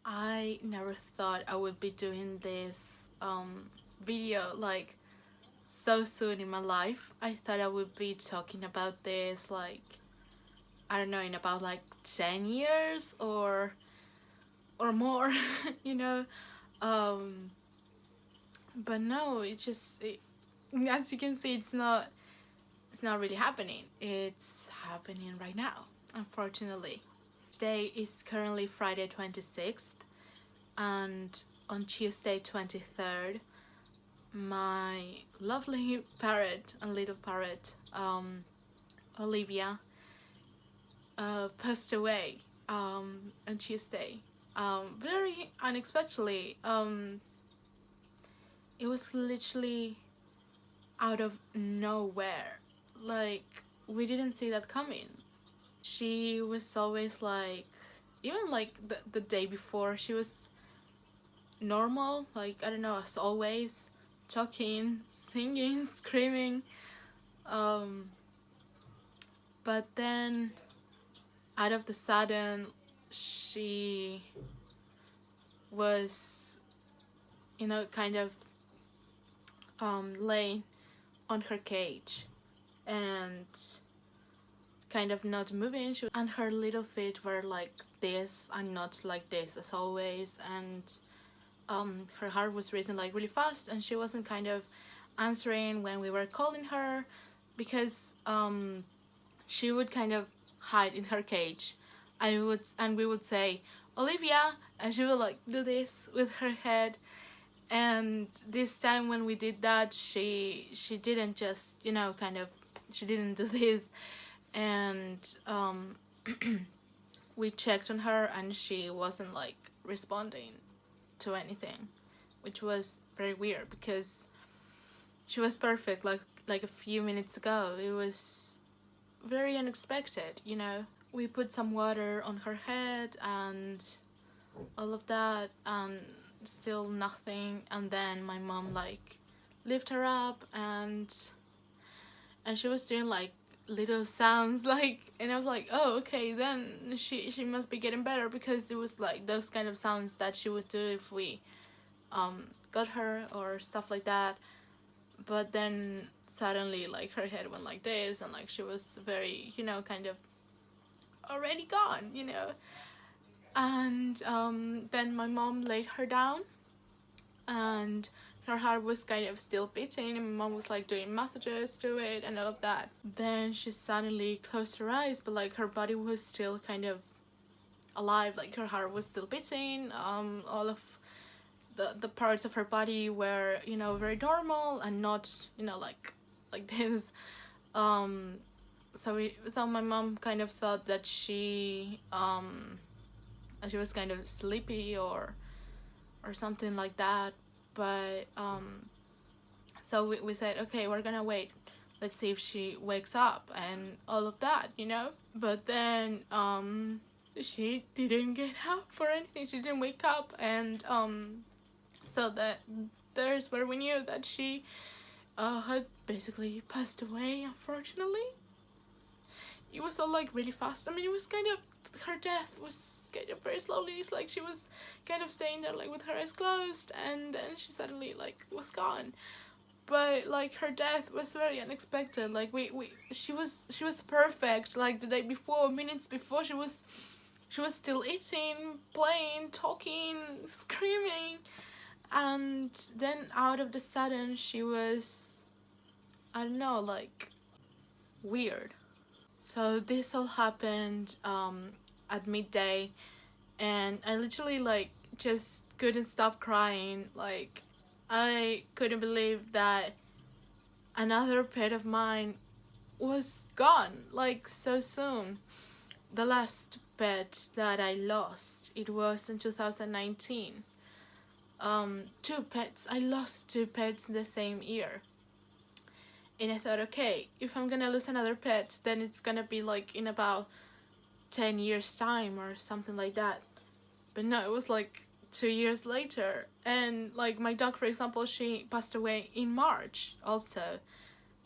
I never thought I would be doing this video like so soon in my life. I thought I would be talking about this like, I don't know, in about like 10 years or more, you know. Um, but no, as you can see, it's not really happening. It's happening right now, unfortunately. Today is currently Friday 26th, and on Tuesday 23rd, my lovely parrot and little parrot, Olivia, passed away on Tuesday. Very unexpectedly. It was literally out of nowhere. Like, we didn't see that coming. She was always like, even like the day before, she was normal, like, I don't know, as always, talking, singing, screaming. But then out of the sudden, she was, kind of laying on her cage and kind of not moving, and her little feet were like this and not like this as always, and her heart was racing like really fast, and she wasn't kind of answering when we were calling her, because she would kind of hide in her cage. And we would say, Olivia, and she would like do this with her head. And this time when we did that, she didn't just, she didn't do this. And we checked on her, and she wasn't like responding to anything, which was very weird because she was perfect like a few minutes ago. It was very unexpected. We put some water on her head and all of that, and still nothing. And then my mom like lifted her up, and she was doing like little sounds, like, and I was like, oh, okay, then she must be getting better, because it was like those kind of sounds that she would do if we got her or stuff like that. But then suddenly like her head went like this, and like she was very, kind of already gone, and then my mom laid her down, and her heart was kind of still beating, and my mom was like doing massages to it and all of that. Then she suddenly closed her eyes, but like her body was still kind of alive, like her heart was still beating. All of the parts of her body were, very normal and not, like this. So my mom kind of thought that she was kind of sleepy or something like that. But so we said, okay, we're gonna wait, let's see if she wakes up and all of that, but then she didn't get up or anything. She didn't wake up, and so there's where we knew that she had basically passed away, unfortunately. It was all like really fast. I mean, it was kind of, her death was kind of very slowly. It's like she was kind of staying there like with her eyes closed, and then she suddenly like was gone. But like her death was very unexpected. Like she was perfect. Like the day before, minutes before, she was still eating, playing, talking, screaming, and then out of the sudden she was, I don't know, like weird. So this all happened at midday, and I literally like just couldn't stop crying. Like, I couldn't believe that another pet of mine was gone like so soon. The last pet that I lost, it was in 2019. 2 pets. I lost 2 pets in the same year. And I thought, okay, if I'm gonna lose another pet, then it's gonna be like in about 10 years time or something like that. But no, it was like 2 years later. And like my dog, for example, she passed away in March also,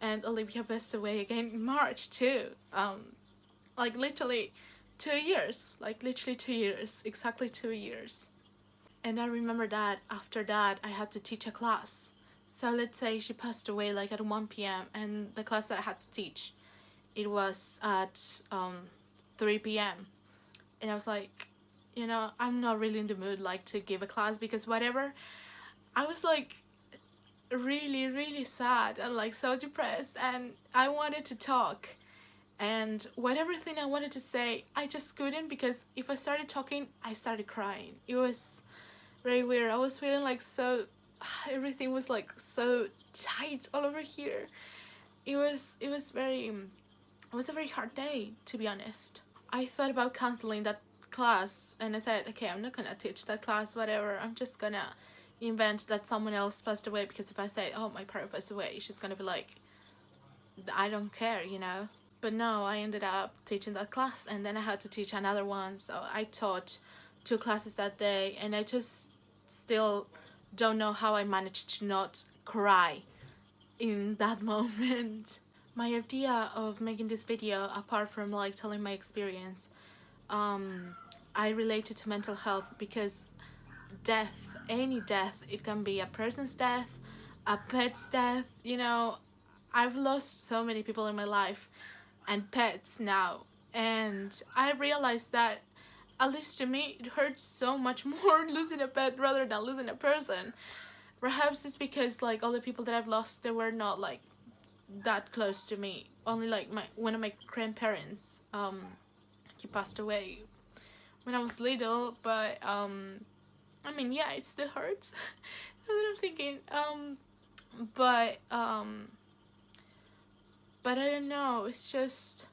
and Olivia passed away again in March too. Like literally 2 years, like literally 2 years, exactly 2 years. And I remember that after that I had to teach a class. So let's say she passed away like at 1 p.m. and the class that I had to teach, it was at 3 p.m. And I was like, you know, I'm not really in the mood like to give a class because whatever. I was like really, really sad and like so depressed, and I wanted to talk. And whatever thing I wanted to say, I just couldn't, because if I started talking, I started crying. It was very weird. I was feeling like so, everything was like so tight all over here. It was a very hard day, to be honest. I thought about canceling that class, and I said, okay, I'm not gonna teach that class, whatever. I'm just gonna invent that someone else passed away, because if I say, oh, my parent passed away, she's gonna be like, I don't care, you know. But no, I ended up teaching that class, and then I had to teach another one. So I taught 2 classes that day, and I just still don't know how I managed to not cry in that moment. My idea of making this video, apart from like telling my experience, I related to mental health, because death, any death, it can be a person's death, a pet's death, you know. I've lost so many people in my life, and pets now, and I realized that, at least to me, it hurts so much more losing a pet rather than losing a person. Perhaps it's because like all the people that I've lost, they were not like that close to me. Only like one of my grandparents, he passed away when I was little, but I mean, yeah, it still hurts. That's what I'm thinking. But I don't know, it's just,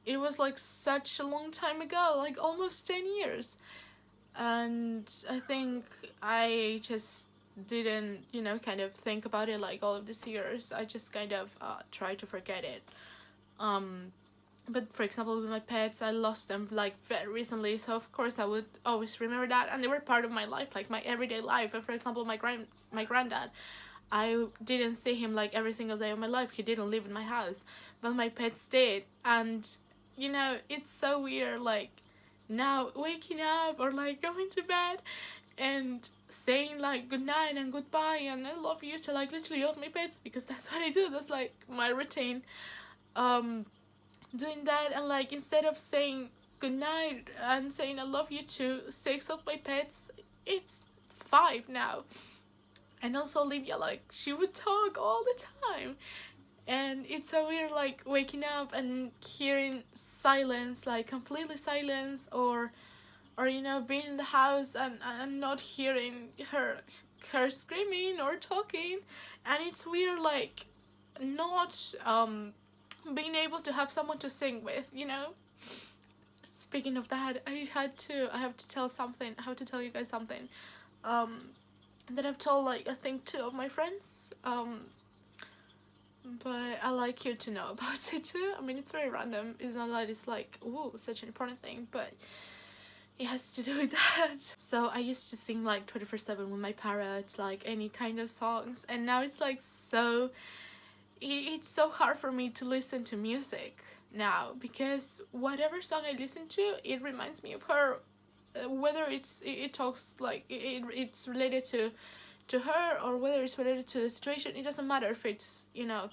it was like such a long time ago, like almost 10 years. And I think I just didn't, you know, kind of think about it like all of these years. I just kind of tried to forget it. But for example, with my pets, I lost them like very recently, so of course I would always remember that, and they were part of my life, like my everyday life. And for example, my granddad, I didn't see him like every single day of my life. He didn't live in my house, but my pets did. And you know, it's so weird, like now waking up or like going to bed and saying like good night and goodbye and I love you to like literally all my pets, because that's what I do. That's like my routine. Doing that, and like instead of saying good night and saying I love you to 6 of my pets, it's 5 now. And also Olivia, like she would talk all the time, and it's so weird like waking up and hearing silence, like completely silence, or you know, being in the house and not hearing her screaming or talking. And it's weird like not being able to have someone to sing with, you know. Speaking of that, I have to tell you guys something that I've told like I think 2 of my friends, but I like you to know about it too. I mean, it's very random. It's not like it's like, ooh, such an important thing, but it has to do with that. So I used to sing like 24/7 with my parrots, like any kind of songs, and now it's like so, it's so hard for me to listen to music now, because whatever song I listen to, it reminds me of her, whether it talks like it's related to her, or whether it's related to the situation. It doesn't matter if it's, you know,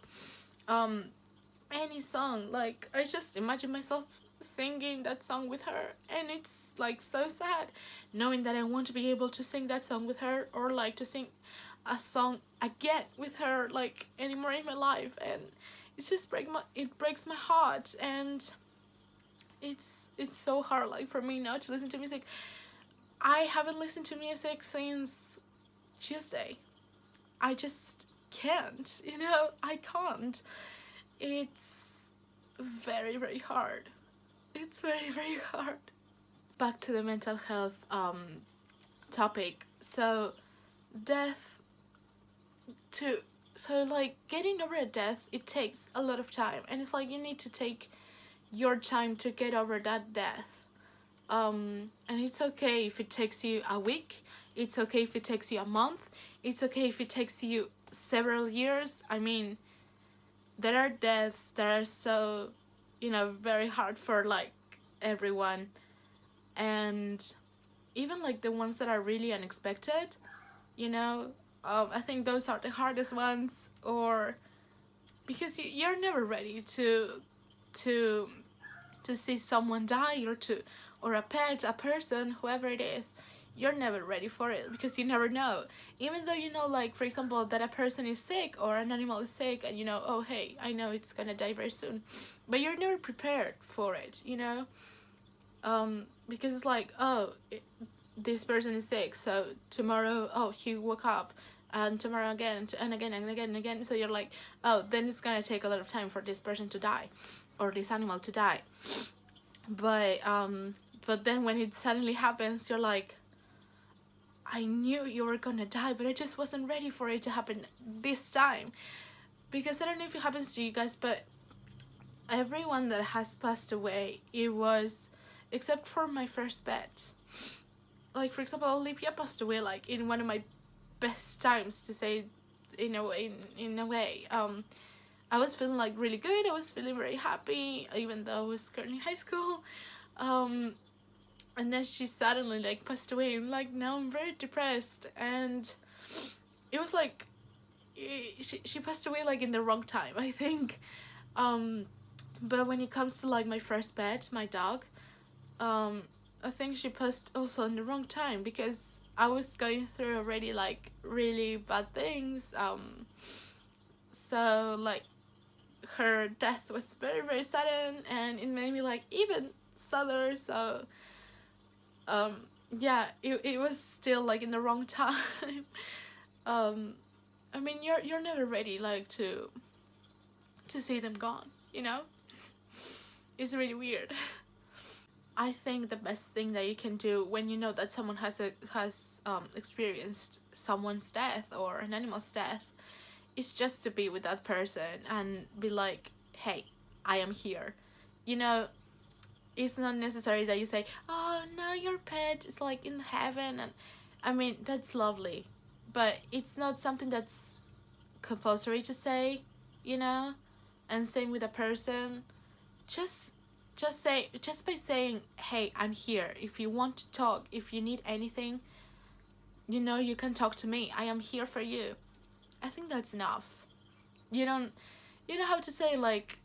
any song. Like I just imagine myself singing that song with her, and it's like so sad knowing that I won't be able to sing that song with her, or like to sing a song again with her like anymore in my life. And it's just breaks my heart, and it's so hard like for me now to listen to music. I haven't listened to music since Tuesday. I just can't, you know, I can't. It's very, very hard. It's very, very hard. Back to the mental health topic. So death, so like getting over a death, it takes a lot of time, and it's like you need to take your time to get over that death. And it's okay if it takes you a week, it's okay if it takes you a month, it's okay if it takes you several years. I mean, there are deaths that are so, you know, very hard for like everyone, and even like the ones that are really unexpected, you know, I think those are the hardest ones. Or because you're never ready to to see someone die, or a pet, a person, whoever it is. You're never ready for it because you never know. Even though you know, like for example, that a person is sick or an animal is sick, and you know, oh hey, I know it's gonna die very soon, but you're never prepared for it, you know. Because it's like, oh, this person is sick, so tomorrow, oh, he woke up, and tomorrow again, and again and again and again. So you're like, oh, then it's gonna take a lot of time for this person to die, or this animal to die. But then when it suddenly happens, you're like, I knew you were gonna die, but I just wasn't ready for it to happen this time. Because I don't know if it happens to you guys, but everyone that has passed away, it was, except for my first pet. Like for example, Olivia passed away like in one of my best times, to say, in a way. I was feeling like really good. I was feeling very happy, even though I was currently in high school. And then she suddenly like passed away, and like now I'm very depressed. And it was like she passed away like in the wrong time, I think. But when it comes to like my first pet, my dog, I think she passed also in the wrong time, because I was going through already like really bad things. So like her death was very, very sudden, and it made me like even sadder. So yeah, it was still like in the wrong time. I mean, you're never ready like to see them gone, you know. It's really weird. I think the best thing that you can do when you know that someone has experienced someone's death or an animal's death is just to be with that person and be like, hey, I am here. You know, it's not necessary that you say, oh, now your pet is like in heaven. And I mean, that's lovely, but it's not something that's compulsory to say, you know. And same with a person. Just by saying, hey, I'm here. If you want to talk, if you need anything, you know, you can talk to me. I am here for you. I think that's enough. You don't have to say like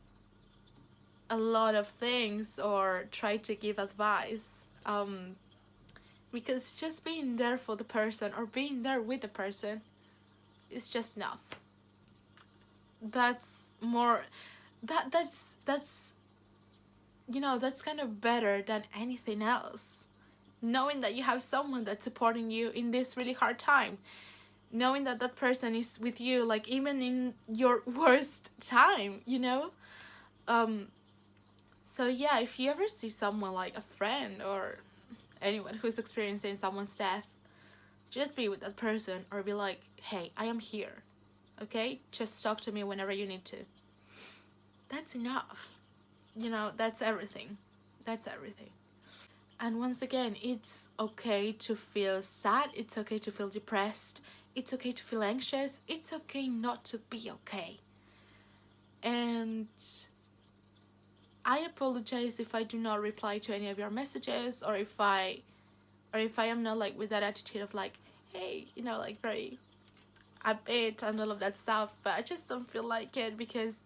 a lot of things or try to give advice, because just being there for the person or being there with the person is just enough. That's more, that's you know, that's kind of better than anything else. Knowing that you have someone that's supporting you in this really hard time, knowing that that person is with you like even in your worst time, you know. So yeah, if you ever see someone like a friend or anyone who's experiencing someone's death, just be with that person or be like, hey, I am here, okay? Just talk to me whenever you need to. That's enough. You know, that's everything. That's everything. And once again, it's okay to feel sad. It's okay to feel depressed. It's okay to feel anxious. It's okay not to be okay. And I apologize if I do not reply to any of your messages, or if I am not like with that attitude of like, hey, you know, like very a bit and all of that stuff. But I just don't feel like it, because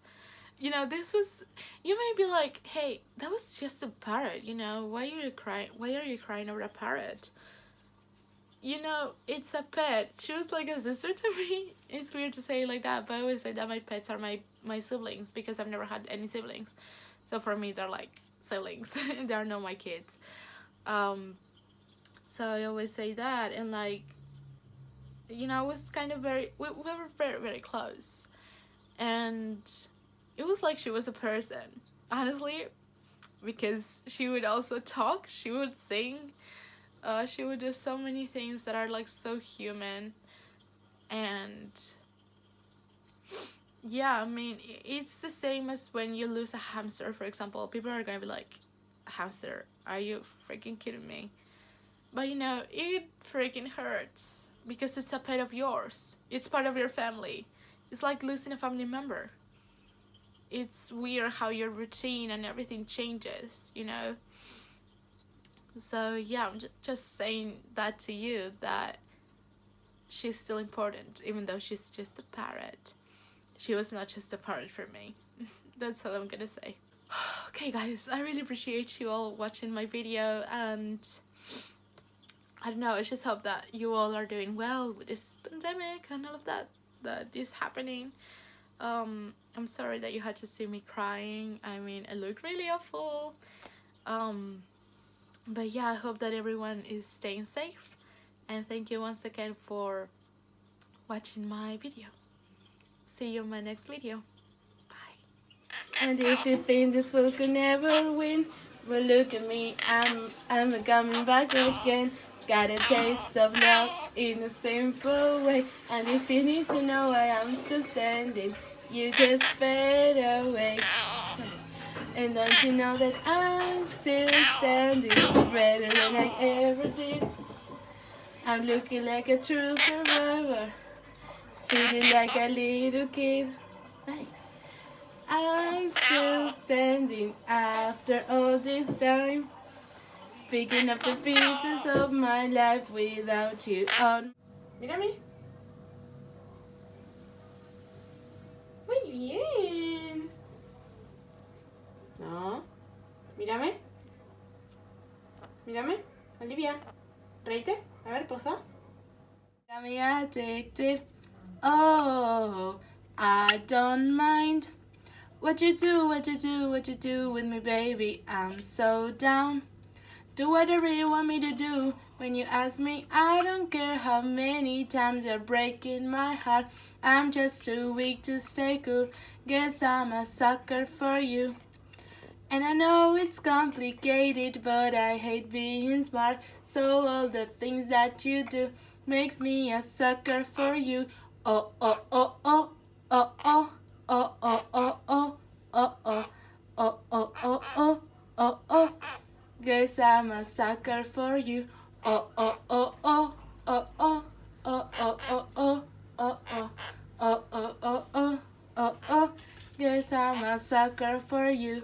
you know, this was, you may be like, hey, that was just a parrot, you know, why are you crying over a parrot? You know, it's a pet. She was like a sister to me. It's weird to say it like that, but I always say that my pets are my siblings, because I've never had any siblings. So for me, they're like siblings. They are not my kids. So I always say that, and like, you know, it was kind of we were very, very close. And it was like she was a person, honestly, because she would also talk, she would sing, she would do so many things that are like so human. And yeah, I mean, it's the same as when you lose a hamster, for example. People are gonna be like, hamster, are you freaking kidding me? But you know, it freaking hurts, because it's a pet of yours, it's part of your family. It's like losing a family member. It's weird how your routine and everything changes, you know. So yeah, I'm just saying that to you, that she's still important, even though she's just a parrot. She was not just a parrot for me. That's all I'm gonna say. Okay guys, I really appreciate you all watching my video, and I don't know, I just hope that you all are doing well with this pandemic and all of that is happening. I'm sorry that you had to see me crying. I mean, it looked really awful. But yeah, I hope that everyone is staying safe, and thank you once again for watching my video. See you in my next video. Bye. And if you think this world could never win, well, look at me, I'm coming back again. Got a taste of love in a simple way. And if you need to know why I'm still standing, you just fade away. And don't you know that I'm still standing better than I ever did? I'm looking like a true survivor, feeling like a little kid. I'm still standing after all this time, picking up the pieces of my life without you on. Mírame. Muy bien. No. Mírame. Mírame. Olivia. Reíte. A ver, posa. Got me addicted. Oh, I don't mind what you do with me, baby. I'm so down. Do whatever you want me to do. When you ask me, I don't care how many times you're breaking my heart. I'm just too weak to stay cool. Guess I'm a sucker for you. And I know it's complicated, but I hate being smart. So all the things that you do makes me a sucker for you. Oh, oh, oh, oh, oh, oh, oh, oh, oh, oh, oh, oh, oh, oh, oh, oh, oh, oh. Guess I'm a sucker for you. Oh, oh, oh, oh, oh, oh, oh, oh, oh, oh, oh, oh, oh, oh, oh, oh, oh, oh. Guess I'm a sucker for you.